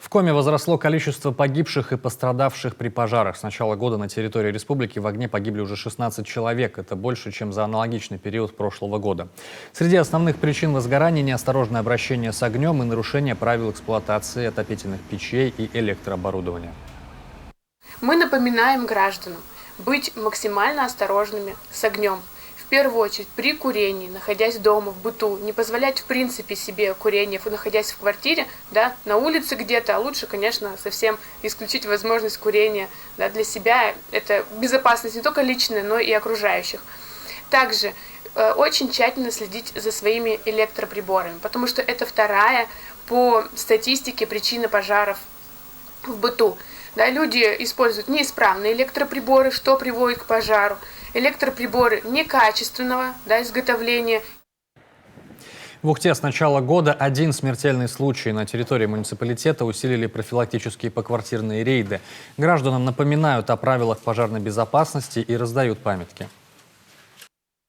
В Коми возросло количество погибших и пострадавших при пожарах. С начала года на территории республики в огне погибли уже 16 человек. Это больше, чем за аналогичный период прошлого года. Среди основных причин возгорания – неосторожное обращение с огнем и нарушение правил эксплуатации отопительных печей и электрооборудования. Мы напоминаем гражданам быть максимально осторожными с огнем. В первую очередь при курении, находясь дома, в быту, не позволять в принципе себе курение, находясь в квартире, да, на улице где-то, а лучше, конечно, совсем исключить возможность курения, да, для себя. Это безопасность не только личная, но и окружающих. Также очень тщательно следить за своими электроприборами, потому что это вторая по статистике причина пожаров в быту. Да, люди используют неисправные электроприборы, что приводит к пожару. Электроприборы некачественного, да, изготовления. В Ухте с начала года один смертельный случай. На территории муниципалитета усилили профилактические поквартирные рейды. Гражданам напоминают о правилах пожарной безопасности и раздают памятки.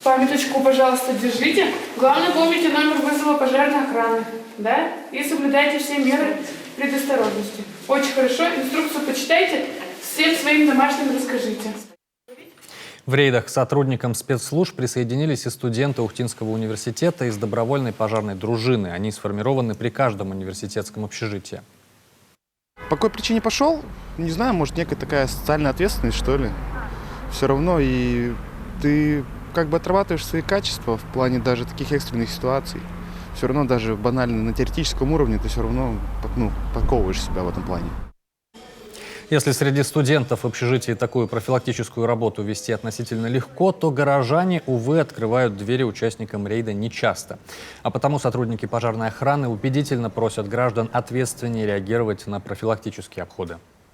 Памяточку, пожалуйста, держите. Главное, помните номер вызова пожарной охраны, да? И соблюдайте все меры предосторожности. Очень хорошо. Инструкцию почитайте, всем своим домашним расскажите. В рейдах к сотрудникам спецслужб присоединились и студенты Ухтинского университета из добровольной пожарной дружины. Они сформированы при каждом университетском общежитии. По какой причине пошел? Не знаю, может, некая такая социальная ответственность, что ли. Все равно и ты как бы отрабатываешь свои качества в плане даже таких экстренных ситуаций. Все равно даже банально на теоретическом уровне ты все равно подковываешь себя в этом плане. Если среди студентов в общежитии такую профилактическую работу вести относительно легко, то горожане, увы, открывают двери участникам рейда нечасто. А потому сотрудники пожарной охраны убедительно просят граждан ответственнее реагировать на профилактические обходы.